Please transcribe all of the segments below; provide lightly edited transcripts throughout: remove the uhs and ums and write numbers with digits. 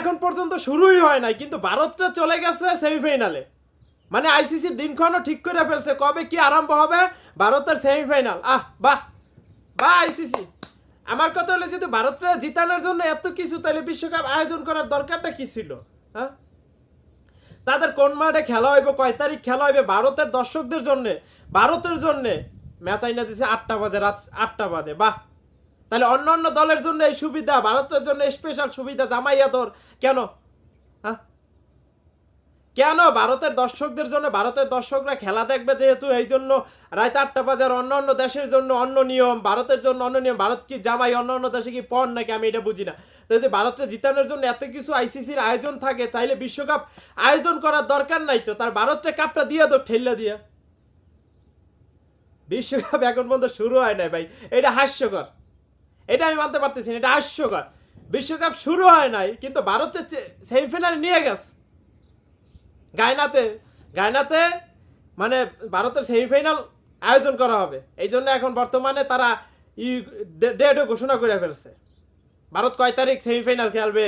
এখন পর্যন্ত শুরুই হয় নাই, কিন্তু ভারতটা চলে গেছে সেমিফাইনালে। মানে আইসিসি দিনক্ষণও ঠিক করে ফেলছে কবে কি আরম্ভ হবে, ভারতের সেমিফাইনাল। বাহ বাহ আইসিসি। আমার কথা হলো যেহেতু ভারতটা জিতানোর জন্য এত কিছু, তাহলে বিশ্বকাপ আয়োজন করার দরকারটা কি ছিল? হ্যাঁ, তাদের কোন মাঠে খেলা হইবে, কয় তারিখ খেলা হইবে, ভারতের দর্শকদের জন্য, ভারতের জন্য ম্যাচ আইনা দিছে 8টা বাজে, রাত 8টা বাজে। বাহ, তাহলে অন্য অন্য দলের জন্য এই সুবিধা, ভারতের জন্য স্পেশাল সুবিধা জামাইয়াতর কেন? হ্যাঁ, কেন ভারতের দর্শকদের জন্য? ভারতের দর্শকরা খেলা দেখবে যেহেতু, এই জন্য রাত 8টা বাজার। অন্য অন্য দেশের জন্য অন্য নিয়ম, ভারতের জন্য অন্য নিয়ম। ভারত কি জামাই, অন্য অন্য দেশে কি পণ নাকি? আমি এটা বুঝি না। যদি ভারতকে জিতানোর জন্য এত কিছু আইসিসির আয়োজন থাকে, তাইলে বিশ্বকাপ আয়োজন করার দরকার নাই তো। তার ভারতকে কাপটা দিয়ে দো, ঠেল্লা দিয়ে। বিশ্বকাপ এখন পর্যন্ত শুরু হয় নাই ভাই, এটা হাস্যকর। এটা আমি মানতে পারতেছি না, এটা হাস্যকর। বিশ্বকাপ শুরু হয় নাই, কিন্তু ভারতের সেমিফাইনালে নিয়ে গেছে গায়নাতে। গায়নাতে মানে ভারতের সেমিফাইনাল আয়োজন করা হবে, এই জন্য এখন বর্তমানে তারা ডেটও ঘোষণা করে ফেলছে। ভারত কয় তারিখ সেমিফাইনাল খেলবে,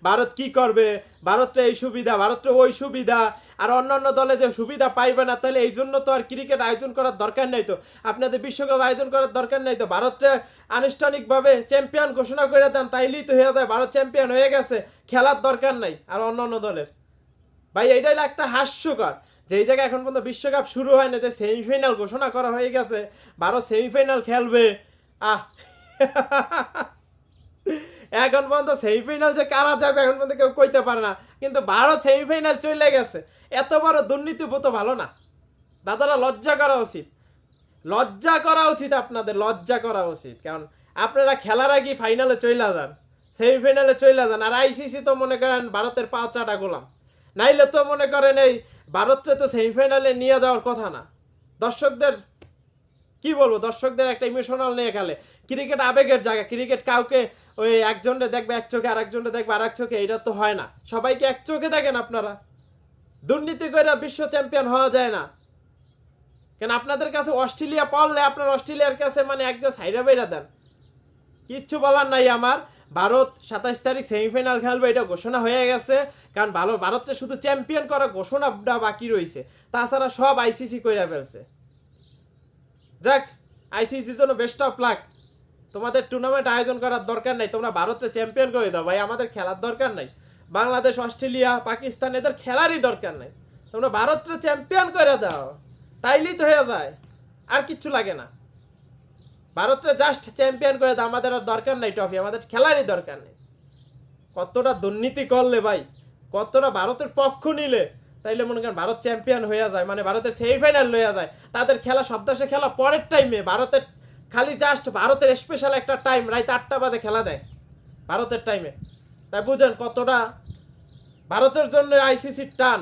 ভারত কি করবে, ভারতটা এই সুবিধা, ভারতটা ওই সুবিধা, আর অন্য অন্য দলে যে সুবিধা পাইবে না। তাহলে এই জন্য তো আর ক্রিকেট আয়োজন করার দরকার নেই তো, আপনাদের বিশ্বকাপ আয়োজন করার দরকার নেই তো। ভারতটা আনুষ্ঠানিকভাবে চ্যাম্পিয়ন ঘোষণা করে দেন, তাইলেই তো হয়ে যায়, ভারত চ্যাম্পিয়ন হয়ে গেছে, খেলার দরকার নাই আর অন্য অন্য দলের। ভাই এইটাই একটা হাস্যকর, যে এই জায়গায় এখন পর্যন্ত বিশ্বকাপ শুরু হয় না, যে সেমিফাইনাল ঘোষণা করা হয়ে গেছে, ভারত সেমিফাইনাল খেলবে। এখন পর্যন্ত সেমিফাইনাল যে কারা যাবে এখন পর্যন্ত কেউ কইতে পারে না, কিন্তু ভারত সেমিফাইনাল চলে গেছে। এত বড় দুর্নীতি তো ভালো না দাদারা, লজ্জা করা উচিত, লজ্জা করা উচিত আপনাদের, লজ্জা করা উচিত। কারণ আপনারা খেলার আগে ফাইনালে চলে যান, সেমিফাইনালে চলে যান, আর আইসিসি তো মনে করেন ভারতের পা চাটা গোলাম। নাইলে তো মনে করেন এই ভারতকে তো সেমিফাইনালে নিয়ে যাওয়ার কথা না। দর্শকদের কি বলবো, দর্শকদের একটা ইমোশনাল নিয়ে খেলে। ক্রিকেট আবেগের জায়গা, ক্রিকেট কাউকে ওই একজনে দেখবে এক চোখে, আর একজনে দেখবে আর এক চোখে, এটা তো হয় না। সবাইকে এক চোখে দেখেন আপনারা। দুর্নীতি করে বিশ্ব চ্যাম্পিয়ন হওয়া যায় না। কেন আপনাদের কাছে অস্ট্রেলিয়া পড়লে আপনার অস্ট্রেলিয়ার কাছে মানে একদম সাইরা বাইরা দেন, কিচ্ছু বলার নাই আমার। ভারত 27 তারিখ সেমিফাইনাল খেলবে, এটা ঘোষণা হয়ে গেছে। কারণ ভারতটা শুধু চ্যাম্পিয়ন করার ঘোষণাটা বাকি রয়েছে, তাছাড়া সব আইসিসি কইরা ফেলছে। যাক, আইসিসির জন্য বেস্ট অফ লাক। তোমাদের টুর্নামেন্ট আয়োজন করার দরকার নাই, তোমরা ভারতকে চ্যাম্পিয়ন করে দাও ভাই, আমাদের খেলার দরকার নাই। বাংলাদেশ, অস্ট্রেলিয়া, পাকিস্তান, এদের খেলারই দরকার নাই। তোমরা ভারতকে চ্যাম্পিয়ন করে দাও, তাইলেই তো হয়ে যায়, আর কিচ্ছু লাগে না। ভারতটা জাস্ট চ্যাম্পিয়ন করে দাও, আমাদের আর দরকার নাই ট্রফি, আমাদের খেলারই দরকার নেই। কতটা দুর্নীতি করলে ভাই, কতটা ভারতের পক্ষ নিলে, তাইলে মনে করেন ভারত চ্যাম্পিয়ন হয়ে যায়, মানে ভারতের সেমিফাইনাল হয়ে যায়। তাদের খেলা সব দেশে খেলা পরের টাইমে, ভারতের খালি জাস্ট ভারতের স্পেশাল একটা টাইম, রাত 8টা বাজে খেলা দেয় ভারতের টাইমে। তাই বুঝেন কতটা ভারতের জন্য আইসিসির টান।